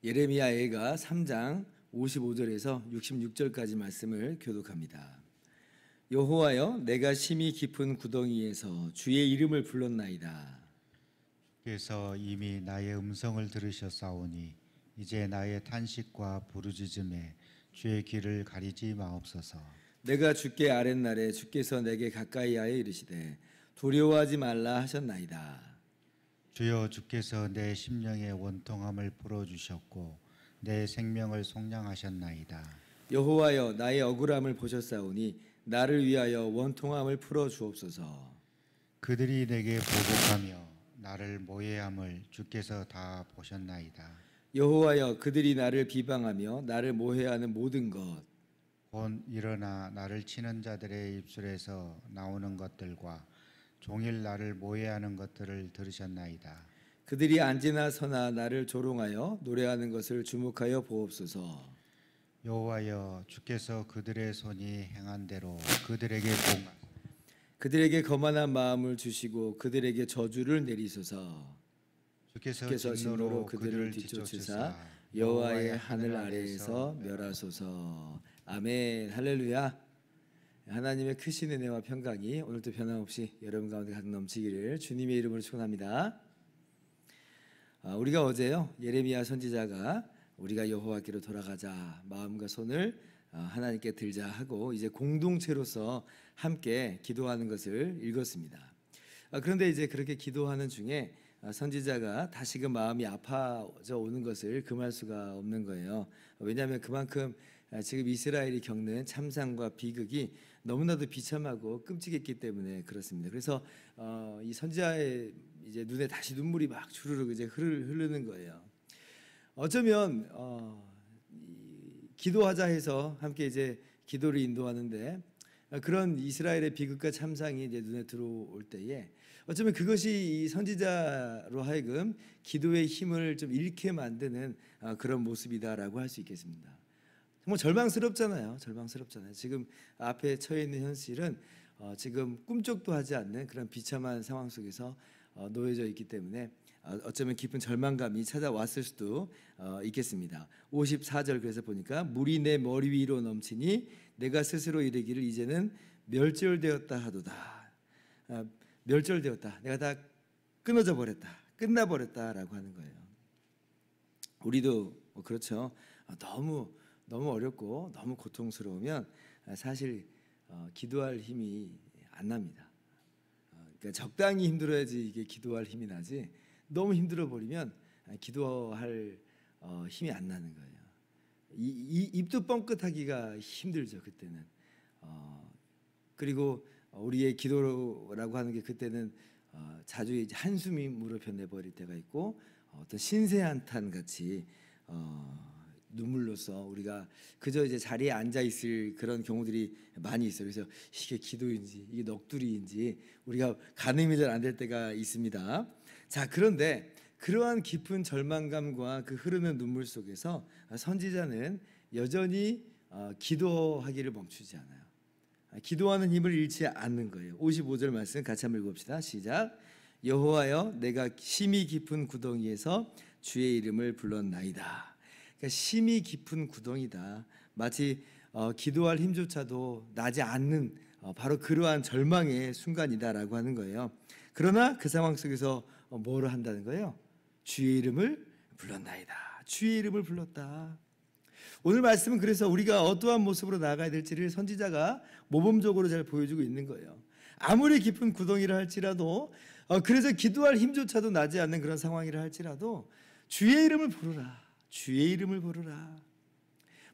예레미야가 3장 55절에서 66절까지 말씀을 교독합니다. 여호와여, 내가 심히 깊은 구덩이에서 주의 이름을 불렀나이다. 주께서 이미 나의 음성을 들으셨사오니 이제 나의 탄식과 부르짖음에 주의 귀를 가리지 마옵소서. 내가 주께 아랫날에 주께서 내게 가까이하여 이르시되 두려워하지 말라 하셨나이다. 주여, 주께서 내 심령의 원통함을 풀어주셨고 내 생명을 속량하셨나이다. 여호와여, 나의 억울함을 보셨사오니 나를 위하여 원통함을 풀어주옵소서. 그들이 내게 보복하며 나를 모해함을 주께서 다 보셨나이다. 여호와여, 그들이 나를 비방하며 나를 모해하는 모든 것 곧 일어나 나를 치는 자들의 입술에서 나오는 것들과 종일 나를 모해하는 것들을 들으셨나이다. 그들이 앉으나 서나 나를 조롱하여 노래하는 것을 주목하여 보옵소서. 여호와여, 주께서 그들의 손이 행한 대로 그들에게 봉하사 그들에게 거만한 마음을 주시고 그들에게 저주를 내리소서. 주께서 진노로 그들을 뒤쫓으사 여호와의 하늘 아래에서 멸하소서. 아멘. 할렐루야. 하나님의 크신 은혜와 평강이 오늘도 변함없이 여러분 가운데 가득 넘치기를 주님의 이름으로 축원합니다. 우리가 어제요, 예레미야 선지자가 우리가 여호와께로 돌아가자, 마음과 손을 하나님께 들자 하고 이제 공동체로서 함께 기도하는 것을 읽었습니다. 그런데 이제 그렇게 기도하는 중에 선지자가 다시금 마음이 아파져 오는 것을 금할 수가 없는 거예요. 왜냐하면 그만큼 지금 이스라엘이 겪는 참상과 비극이 너무나도 비참하고 끔찍했기 때문에 그렇습니다. 그래서 이 선지자의 이제 눈에 다시 눈물이 막 주르륵 이제 흐르는 거예요. 어쩌면 기도하자 해서 함께 이제 기도를 인도하는데 그런 이스라엘의 비극과 참상이 이제 눈에 들어올 때에 어쩌면 그것이 이 선지자로 하여금 기도의 힘을 좀 잃게 만드는 그런 모습이다라고 할 수 있겠습니다. 정말 절망스럽잖아요. 지금 앞에 처해 있는 현실은 지금 꿈쩍도 하지 않는 그런 비참한 상황 속에서 놓여져 있기 때문에 어쩌면 깊은 절망감이 찾아왔을 수도 있겠습니다. 54절 그래서 보니까 물이 내 머리 위로 넘치니 내가 스스로 이르기를 이제는 멸절되었다 하도다. 멸절되었다. 내가 다 끊어져 버렸다. 끝나버렸다라고 하는 거예요. 우리도 그렇죠. 너무 어렵고 너무 고통스러우면 사실 기도할 힘이 안 납니다. 그러니까 적당히 힘들어야지 이게 기도할 힘이 나지, 너무 힘들어 버리면 기도할 힘이 안 나는 거예요. 입도 뻥끗하기가 힘들죠, 그때는. 그리고 우리의 기도라고 하는 게 그때는 자주 이제 한숨이 물어 변해버릴 때가 있고 어떤 신세한탄 같이 눈물로써 우리가 그저 이제 자리에 앉아 있을 그런 경우들이 많이 있어요. 그래서 이게 기도인지 이게 넋두리인지 우리가 가늠이 잘 안 될 때가 있습니다. 자, 그런데 그러한 깊은 절망감과 그 흐르는 눈물 속에서 선지자는 여전히 기도하기를 멈추지 않아요. 기도하는 힘을 잃지 않는 거예요. 55절 말씀 같이 한번 읽읍시다. 시작. 여호와여, 내가 심히 깊은 구덩이에서 주의 이름을 불렀나이다. 그러니까 심히 깊은 구덩이다. 마치 기도할 힘조차도 나지 않는 바로 그러한 절망의 순간이다라고 하는 거예요. 그러나 그 상황 속에서 뭐를 한다는 거예요? 주의 이름을 불렀나이다. 주의 이름을 불렀다. 오늘 말씀은 그래서 우리가 어떠한 모습으로 나아가야 될지를 선지자가 모범적으로 잘 보여주고 있는 거예요. 아무리 깊은 구덩이라 할지라도 그래서 기도할 힘조차도 나지 않는 그런 상황이라 할지라도 주의 이름을 부르라. 주의 이름을 부르라.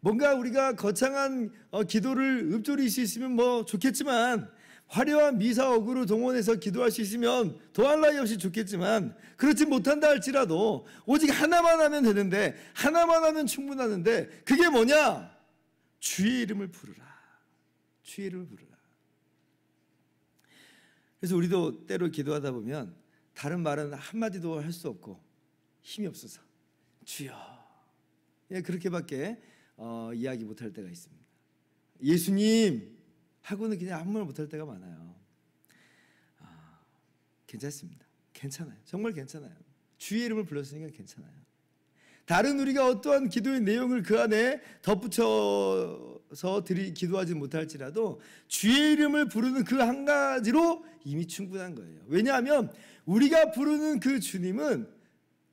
뭔가 우리가 거창한 기도를 읊조릴 수 있으면 뭐 좋겠지만, 화려한 미사억으로 동원해서 기도할 수 있으면 더할 나위 없이 좋겠지만, 그렇지 못한다 할지라도 오직 하나만 하면 되는데, 하나만 하면 충분하는데, 그게 뭐냐? 주의 이름을 부르라. 주의 이름을 부르라. 그래서 우리도 때로 기도하다 보면 다른 말은 한마디도 할 수 없고 힘이 없어서 주여, 그렇게밖에 이야기 못할 때가 있습니다. 예수님 하고는 그냥 아무 말 못할 때가 많아요. 괜찮습니다. 괜찮아요. 정말 괜찮아요. 주의 이름을 불렀으니까 괜찮아요. 다른 우리가 어떠한 기도의 내용을 그 안에 덧붙여서 기도하지 못할지라도 주의 이름을 부르는 그 한 가지로 이미 충분한 거예요. 왜냐하면 우리가 부르는 그 주님은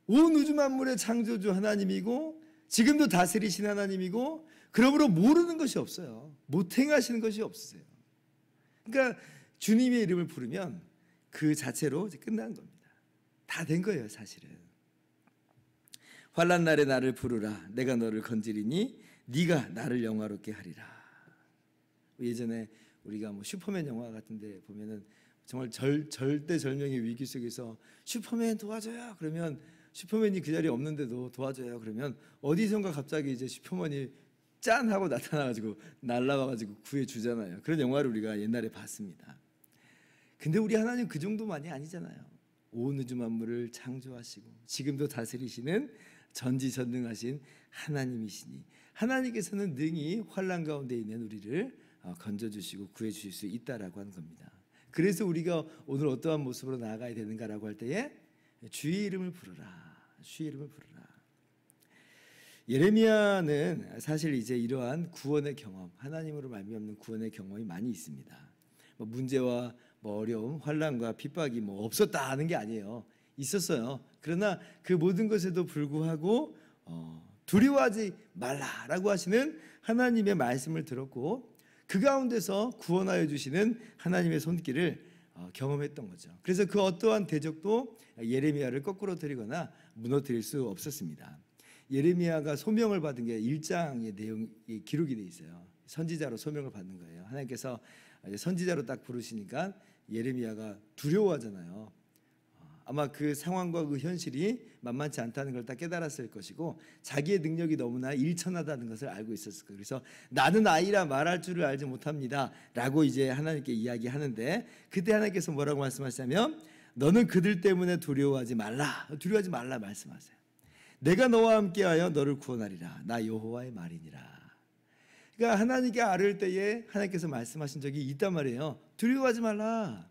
온 우주 만물의 창조주 하나님이고 지금도 다스리신 하나님이고 그러므로 모르는 것이 없어요. 못 행하시는 것이 없으세요. 그러니까 주님의 이름을 부르면 그 자체로 이제 끝난 겁니다. 다 된 거예요, 사실은. 환난 날에 나를 부르라. 내가 너를 건지리니 네가 나를 영화롭게 하리라. 예전에 우리가 뭐 슈퍼맨 영화 같은데 보면은 정말 절대절명의 위기 속에서 슈퍼맨 도와줘요. 그러면 슈퍼맨이 그 자리에 없는데도 도와줘요. 그러면 어디선가 갑자기 이제 슈퍼맨이 짠 하고 나타나가지고 날라와가지고 구해주잖아요. 그런 영화를 우리가 옛날에 봤습니다. 근데 우리 하나님 그 정도만이 아니잖아요. 온 우주 만물을 창조하시고 지금도 다스리시는 전지전능하신 하나님이시니 하나님께서는 능히 환난 가운데 있는 우리를 건져주시고 구해주실 수 있다라고 하는 겁니다. 그래서 우리가 오늘 어떠한 모습으로 나아가야 되는가라고 할 때에 주의 이름을 부르라. 주의 이름을 부르라. 예레미야는 사실 이제 이러한 구원의 경험, 하나님으로 말미암는 구원의 경험이 많이 있습니다. 뭐 문제와 뭐 어려움, 환난과 핍박이 뭐 없었다 하는 게 아니에요. 있었어요. 그러나 그 모든 것에도 불구하고 두려워하지 말라라고 하시는 하나님의 말씀을 들었고 그 가운데서 구원하여 주시는 하나님의 손길을 경험했던 거죠. 그래서 그 어떠한 대적도 예레미야를 거꾸로 드리거나 무너뜨릴 수 없었습니다. 예레미야가 소명을 받은 게 1장의 내용이 기록이 돼 있어요. 선지자로 소명을 받는 거예요. 하나님께서 선지자로 딱 부르시니까 예레미야가 두려워하잖아요. 아마 그 상황과 그 현실이 만만치 않다는 걸 딱 깨달았을 것이고 자기의 능력이 너무나 일천하다는 것을 알고 있었을 거예요. 그래서 나는 아이라 말할 줄을 알지 못합니다 라고 이제 하나님께 이야기하는데 그때 하나님께서 뭐라고 말씀하시냐면 너는 그들 때문에 두려워하지 말라 말씀하세요. 내가 너와 함께하여 너를 구원하리라. 나 여호와의 말이니라. 그러니까 하나님께 아뢰을 때에 하나님께서 말씀하신 적이 있단 말이에요. 두려워하지 말라.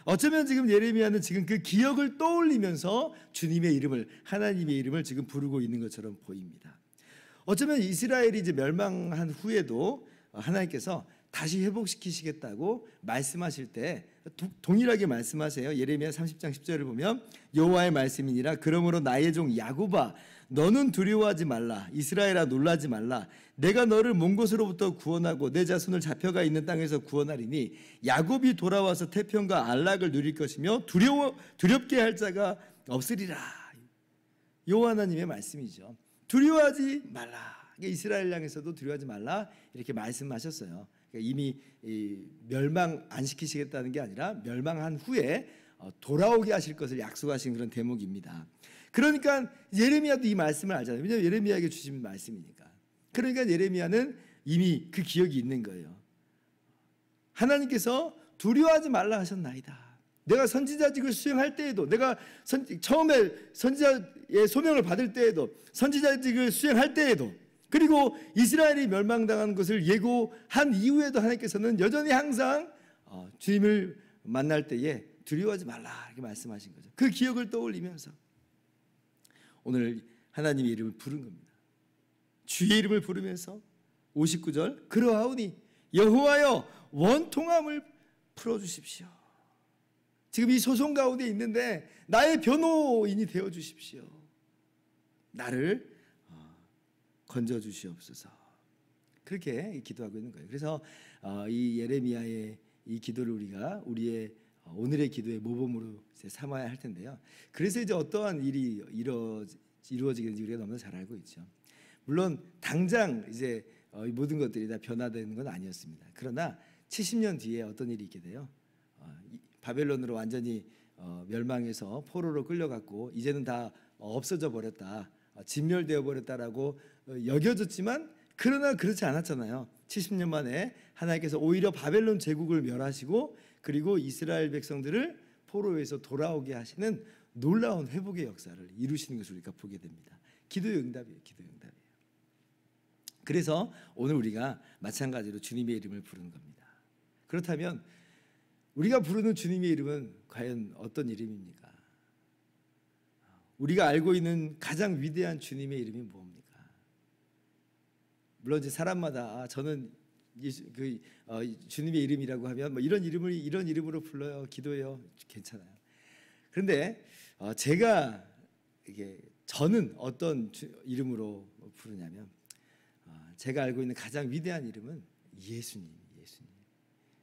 어쩌면 지금 예레미야는 지금 그 기억을 떠올리면서 주님의 이름을 하나님의 이름을 지금 부르고 있는 것처럼 보입니다. 어쩌면 이스라엘이 이제 멸망한 후에도 하나님께서 다시 회복시키시겠다고 말씀하실 때 동일하게 말씀하세요. 예레미야 30장 10절을 보면 여호와의 말씀이니라. 그러므로 나의 종 야곱아 너는 두려워하지 말라. 이스라엘아 놀라지 말라. 내가 너를 먼 곳으로부터 구원하고 내 자손을 잡혀가 있는 땅에서 구원하리니 야곱이 돌아와서 태평과 안락을 누릴 것이며 두렵게 할 자가 없으리라. 여호와 하나님의 말씀이죠. 두려워하지 말라. 이스라엘 향해서도 두려워하지 말라 이렇게 말씀하셨어요. 이미 멸망 안 시키시겠다는 게 아니라 멸망한 후에 돌아오게 하실 것을 약속하신 그런 대목입니다. 그러니까 예레미야도 이 말씀을 알잖아요. 왜냐하면 예레미야에게 주신 말씀이니까. 그러니까 예레미야는 이미 그 기억이 있는 거예요. 하나님께서 두려워하지 말라 하셨나이다. 내가 선지자직을 수행할 때에도 내가 처음에 선지자의 소명을 받을 때에도 선지자직을 수행할 때에도 그리고 이스라엘이 멸망당한 것을 예고한 이후에도 하나님께서는 여전히 항상 주님을 만날 때에 두려워하지 말라 이렇게 말씀하신 거죠. 그 기억을 떠올리면서 오늘 하나님의 이름을 부른 겁니다. 주의 이름을 부르면서 59절 그러하오니 여호와여 원통함을 풀어주십시오. 지금 이 소송 가운데 있는데 나의 변호인이 되어주십시오. 나를 건져주시옵소서. 그렇게 기도하고 있는 거예요. 그래서 이 예레미야의 이 기도를 우리가 우리의 오늘의 기도의 모범으로 삼아야 할 텐데요. 그래서 이제 어떠한 일이 이루어지는지 우리가 너무나 잘 알고 있죠. 물론 당장 이제 모든 것들이 다 변화되는 건 아니었습니다. 그러나 70년 뒤에 어떤 일이 있게 돼요. 바벨론으로 완전히 멸망해서 포로로 끌려갔고 이제는 다 없어져 버렸다. 진멸되어 버렸다라고 여겨졌지만 그러나 그렇지 않았잖아요. 70년 만에 하나님께서 오히려 바벨론 제국을 멸하시고 그리고 이스라엘 백성들을 포로에서 돌아오게 하시는 놀라운 회복의 역사를 이루시는 것을 우리가 보게 됩니다. 기도의 응답이에요. 기도의 응답이에요. 그래서 오늘 우리가 마찬가지로 주님의 이름을 부르는 겁니다. 그렇다면 우리가 부르는 주님의 이름은 과연 어떤 이름입니까? 우리가 알고 있는 가장 위대한 주님의 이름이 뭡니까? 물론 이제 사람마다 저는 주님의 이름이라고 하면 뭐 이런 이름으로 불러요, 기도해요, 괜찮아요. 그런데 저는 어떤 이름으로 부르냐면 제가 알고 있는 가장 위대한 이름은 예수님.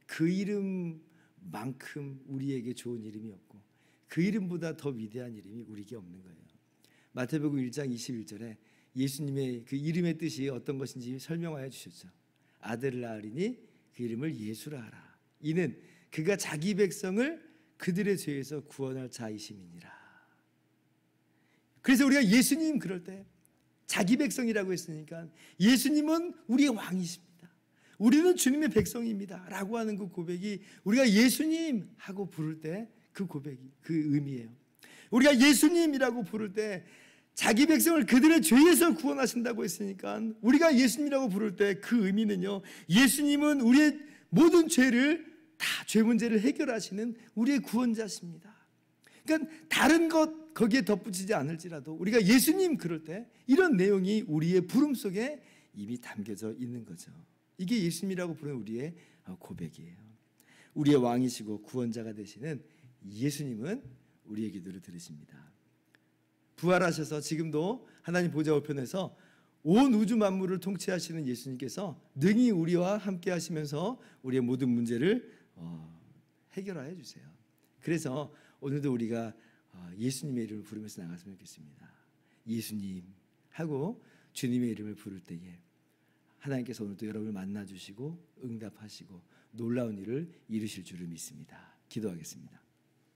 그 이름만큼 우리에게 좋은 이름이 없고 그 이름보다 더 위대한 이름이 우리에게 없는 거예요. 마태복음 1장 21절에 예수님의 그 이름의 뜻이 어떤 것인지 설명하여 주셨죠. 아들을 낳으리니 그 이름을 예수라 하라. 이는 그가 자기 백성을 그들의 죄에서 구원할 자이심이니라. 그래서 우리가 예수님 그럴 때 자기 백성이라고 했으니까 예수님은 우리의 왕이십니다. 우리는 주님의 백성입니다 라고 하는 그 고백이 우리가 예수님 하고 부를 때 그 고백이 그 의미예요. 우리가 예수님이라고 부를 때 자기 백성을 그들의 죄에서 구원하신다고 했으니까 우리가 예수님이라고 부를 때 그 의미는요, 예수님은 우리의 모든 죄를 다 죄 문제를 해결하시는 우리의 구원자십니다. 그러니까 다른 것 거기에 덧붙이지 않을지라도 우리가 예수님 그럴 때 이런 내용이 우리의 부름 속에 이미 담겨져 있는 거죠. 이게 예수님이라고 부르는 우리의 고백이에요. 우리의 왕이시고 구원자가 되시는 예수님은 우리의 기도를 들으십니다. 부활하셔서 지금도 하나님 보좌 우편에서 온 우주 만물을 통치하시는 예수님께서 능히 우리와 함께 하시면서 우리의 모든 문제를 해결하여 주세요. 그래서 오늘도 우리가 예수님의 이름을 부르면서 나갔으면 좋겠습니다. 예수님 하고 주님의 이름을 부를 때에 하나님께서 오늘도 여러분을 만나주시고 응답하시고 놀라운 일을 이루실 줄을 믿습니다. 기도하겠습니다.